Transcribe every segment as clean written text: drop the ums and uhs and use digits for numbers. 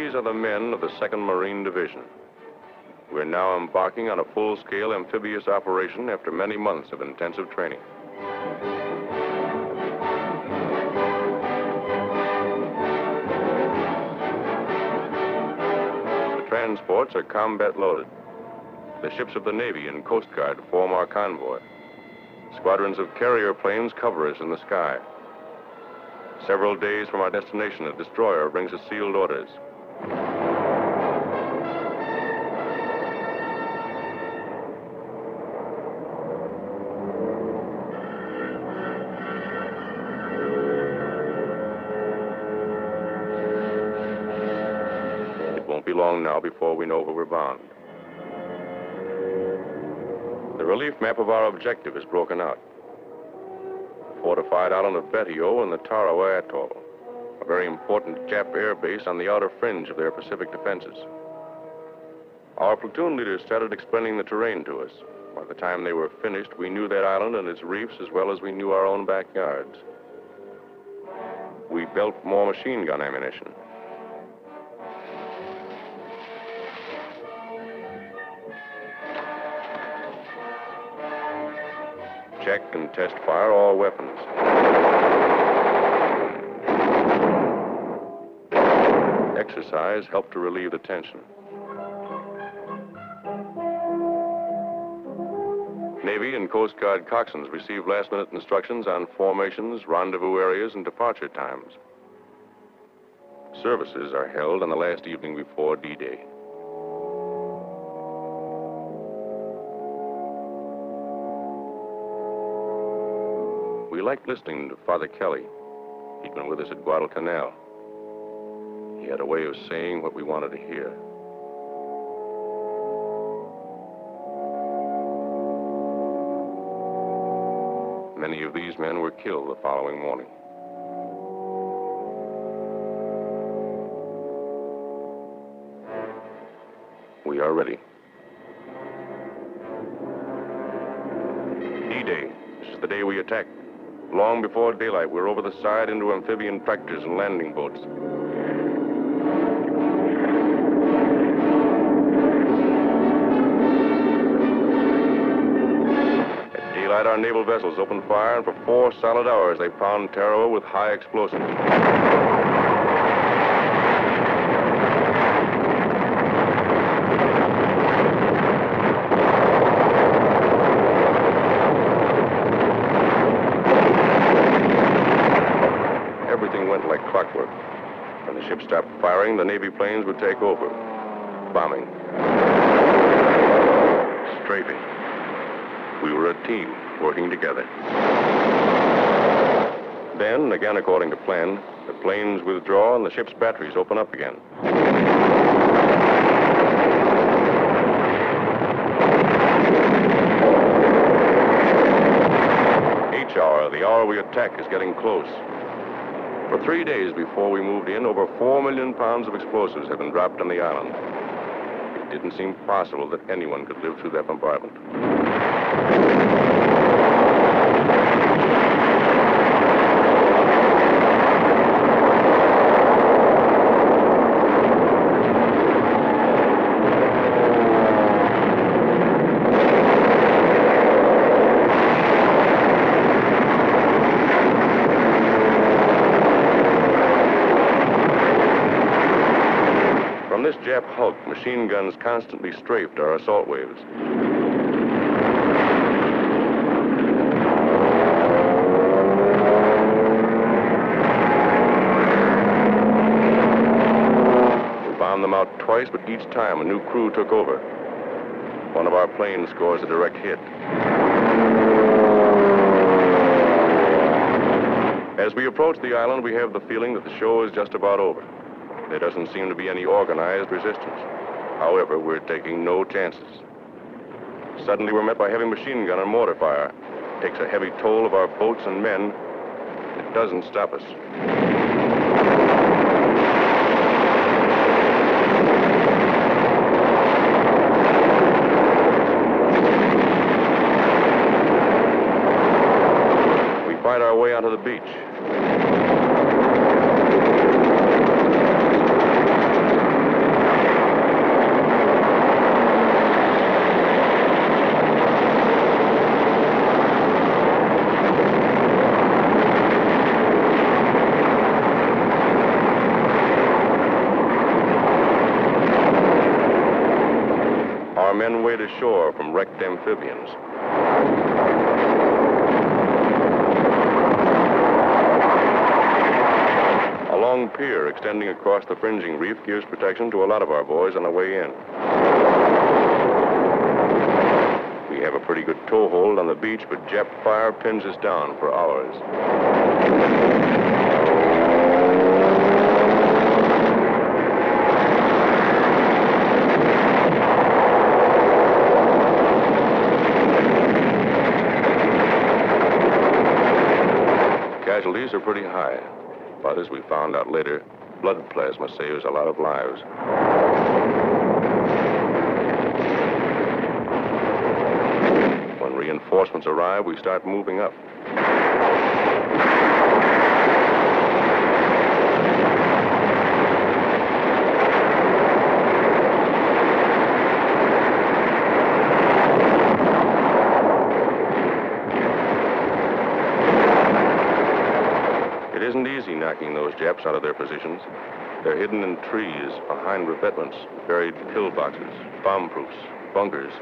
These are the men of the 2nd Marine Division. We're now embarking on a full-scale amphibious operation after many months of intensive training. The transports are combat-loaded. The ships of the Navy and Coast Guard form our convoy. Squadrons of carrier planes cover us in the sky. Several days from our destination, a destroyer brings us sealed orders. It won't be long now before we know where we're bound. The relief map of our objective is broken out. Fortified island of Betio in the Tarawa atoll, a very important Jap air base on the outer fringe of their Pacific defenses. Our platoon leaders started explaining the terrain to us. By the time they were finished, we knew that island and its reefs as well as we knew our own backyards. We built more machine gun ammunition. Check and test fire all weapons. Exercise helped to relieve the tension. Navy and Coast Guard coxswains received last-minute instructions on formations, rendezvous areas, and departure times. Services are held on the last evening before D-Day. We liked listening to Father Kelly. He'd been with us at Guadalcanal. He had a way of saying what we wanted to hear. Many of these men were killed the following morning. We are ready. D-Day. This is the day we attack. Long before daylight, we're over the side into amphibian tractors and landing boats. At daylight, our naval vessels open fire, and for 4 solid hours, they pound Tarawa with high explosives. Clockwork. When the ship stopped firing, the Navy planes would take over. Bombing. Strafing. We were a team working together. Then, again according to plan, the planes withdraw and the ship's batteries open up again. Each hour, the hour we attack, is getting close. For 3 days before we moved in, over 4 million pounds of explosives had been dropped on the island. It didn't seem possible that anyone could live through that bombardment. From this Jap hulk, machine guns constantly strafed our assault waves. We bombed them out twice, but each time a new crew took over. One of our planes scores a direct hit. As we approach the island, we have the feeling that the show is just about over. There doesn't seem to be any organized resistance. However, we're taking no chances. Suddenly, we're met by heavy machine gun and mortar fire. It takes a heavy toll of our boats and men. It doesn't stop us. We fight our way onto the beach. men wade ashore from wrecked amphibians. A long pier extending across the fringing reef gives protection to a lot of our boys on the way in. We have a pretty good toehold on the beach, but Jap fire pins us down for hours. Casualties are pretty high, but as we found out later, blood plasma saves a lot of lives. When reinforcements arrive, we start moving up. It isn't easy knocking those Japs out of their positions. They're hidden in trees, behind revetments, buried pillboxes, bomb-proofs, bunkers.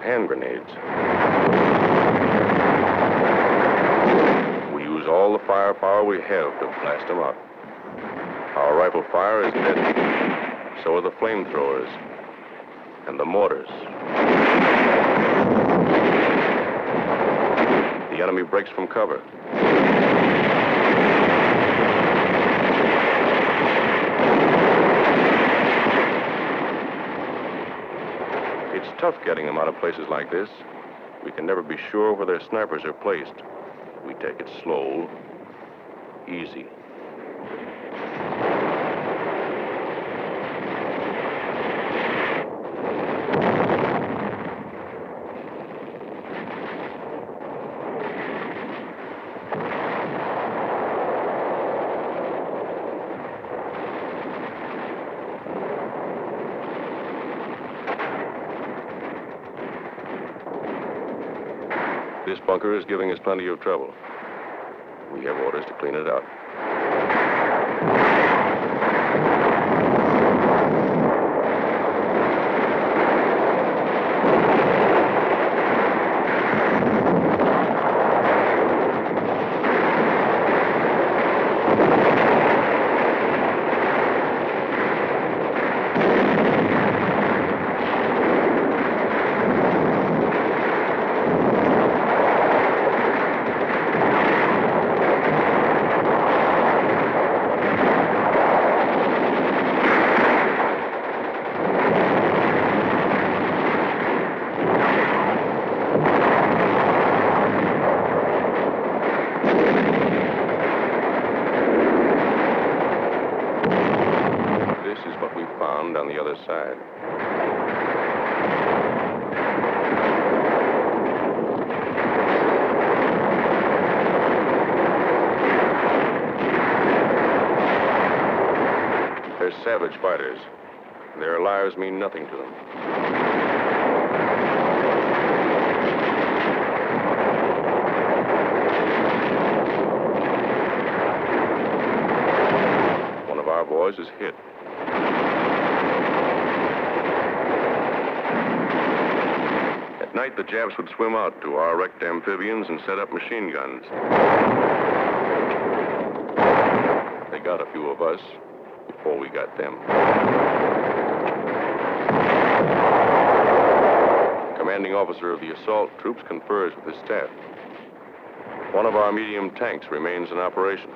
Hand grenades. We use all the firepower we have to blast them out. Our rifle fire is deadly. So are the flamethrowers and the mortars. The enemy breaks from cover. It's tough getting them out of places like this. We can never be sure where their snipers are placed. We take it slow, easy. This bunker is giving us plenty of trouble. We have orders to clean it out. On the other side. They're savage fighters. Their lives mean nothing to them. One of our boys is hit. At night, the Japs would swim out to our wrecked amphibians and set up machine guns. They got a few of us before we got them. Commanding officer of the assault troops confers with his staff. One of our medium tanks remains in operation.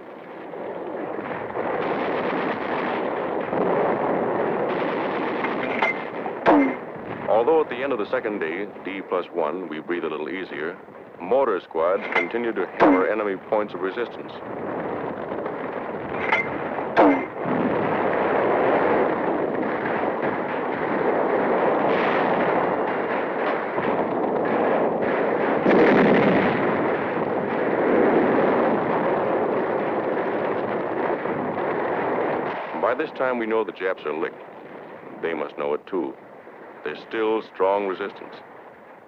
Although at the end of the second day, D+1, we breathe a little easier, mortar squads continue to hammer enemy points of resistance. By this time, we know the Japs are licked. They must know it, too. There's still strong resistance.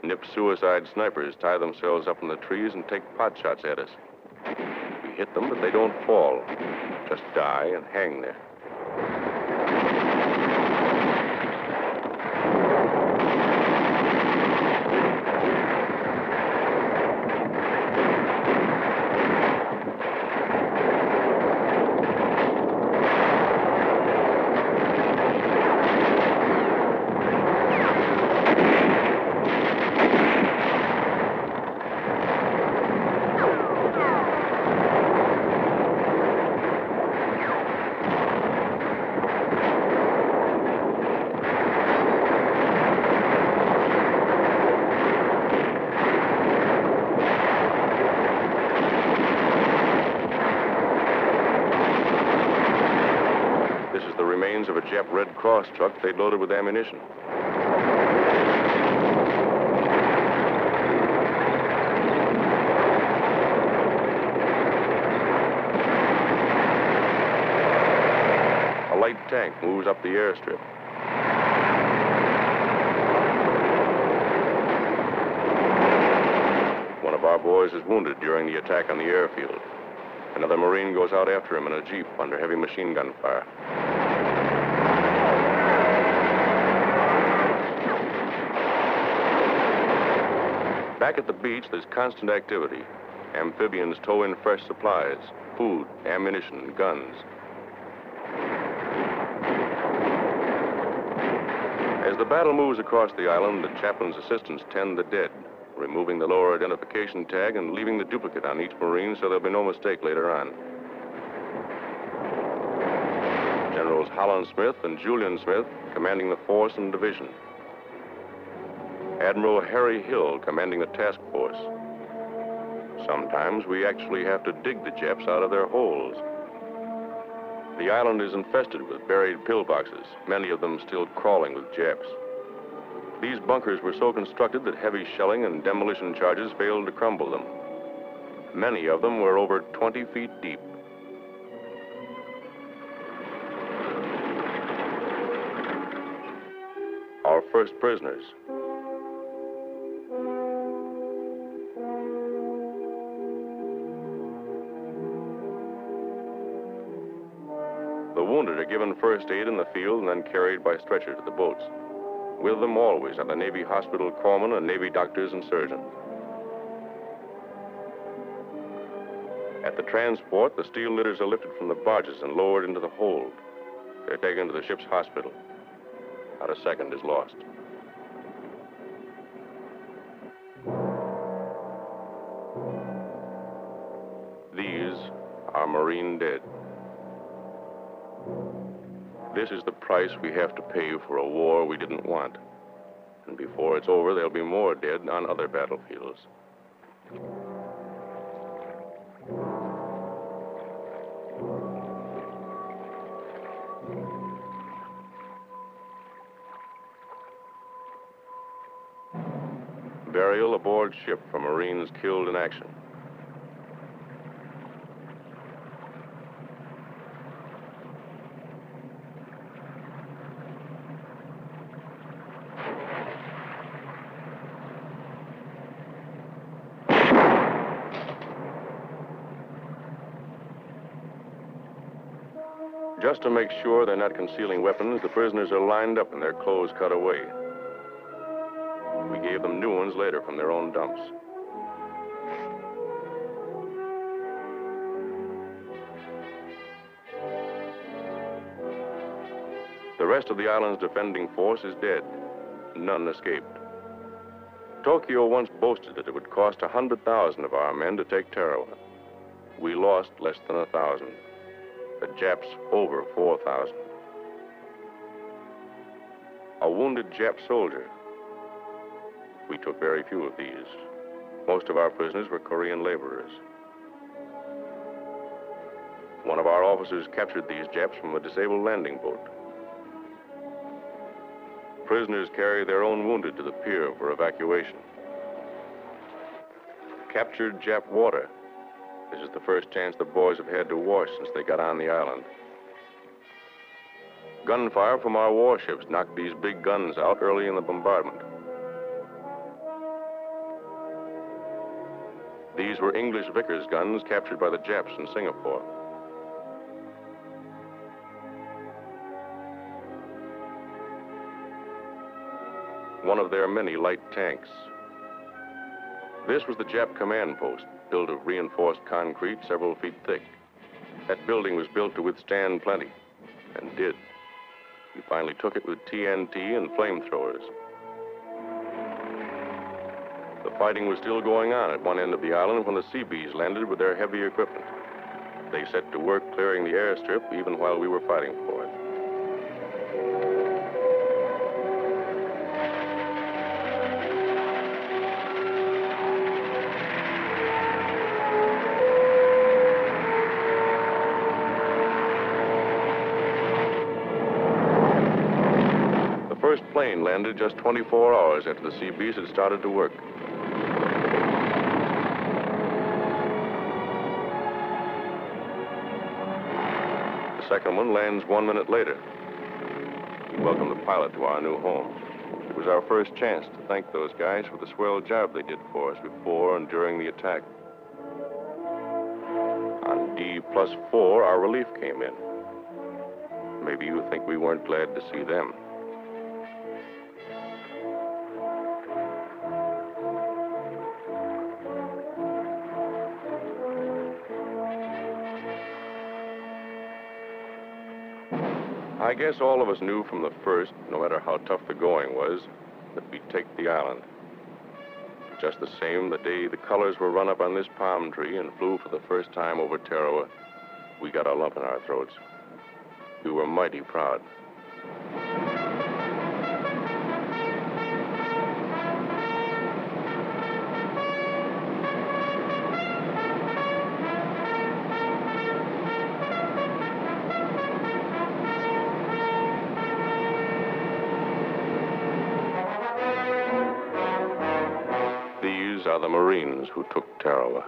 Nip suicide snipers tie themselves up in the trees and take pot shots at us. We hit them, but they don't fall. Just die and hang there. Of a Jap Red Cross truck they'd loaded with ammunition. A light tank moves up the airstrip. One of our boys is wounded during the attack on the airfield. Another Marine goes out after him in a Jeep under heavy machine gun fire. Back at the beach, there's constant activity. Amphibians tow in fresh supplies, food, ammunition, guns. As the battle moves across the island, the chaplain's assistants tend the dead, removing the lower identification tag and leaving the duplicate on each Marine so there'll be no mistake later on. Generals Holland Smith and Julian Smith commanding the force and division. Admiral Harry Hill commanding the task force. Sometimes we actually have to dig the Japs out of their holes. The island is infested with buried pillboxes, many of them still crawling with Japs. These bunkers were so constructed that heavy shelling and demolition charges failed to crumble them. Many of them were over 20 feet deep. Our first prisoners. The wounded are given first aid in the field and then carried by stretcher to the boats. With them always are the Navy hospital corpsmen and Navy doctors and surgeons. At the transport, the steel litters are lifted from the barges and lowered into the hold. They're taken to the ship's hospital. Not a second is lost. These are Marine dead. This is the price we have to pay for a war we didn't want. And before it's over, there'll be more dead on other battlefields. Burial aboard ship for Marines killed in action. Just to make sure they're not concealing weapons, the prisoners are lined up and their clothes cut away. We gave them new ones later from their own dumps. The rest of the island's defending force is dead. None escaped. Tokyo once boasted that it would cost 100,000 of our men to take Tarawa. We lost less than 1,000. The Japs over 4,000. A wounded Jap soldier. We took very few of these. Most of our prisoners were Korean laborers. One of our officers captured these Japs from a disabled landing boat. Prisoners carry their own wounded to the pier for evacuation. Captured Jap water. This is the first chance the boys have had to wash since they got on the island. Gunfire from our warships knocked these big guns out early in the bombardment. These were English Vickers guns captured by the Japs in Singapore. One of their many light tanks. This was the Jap command post, built of reinforced concrete several feet thick. That building was built to withstand plenty, and did. We finally took it with TNT and flamethrowers. The fighting was still going on at one end of the island when the Seabees landed with their heavy equipment. They set to work clearing the airstrip even while we were fighting for it. The first plane landed just 24 hours after the Seabees had started to work. The second one lands 1 minute later. We welcomed the pilot to our new home. It was our first chance to thank those guys for the swell job they did for us before and during the attack. On D+4, our relief came in. Maybe you think we weren't glad to see them. I guess all of us knew from the first, no matter how tough the going was, that we'd take the island. Just the same, the day the colors were run up on this palm tree and flew for the first time over Tarawa, we got a lump in our throats. We were mighty proud. These are the Marines who took Tarawa.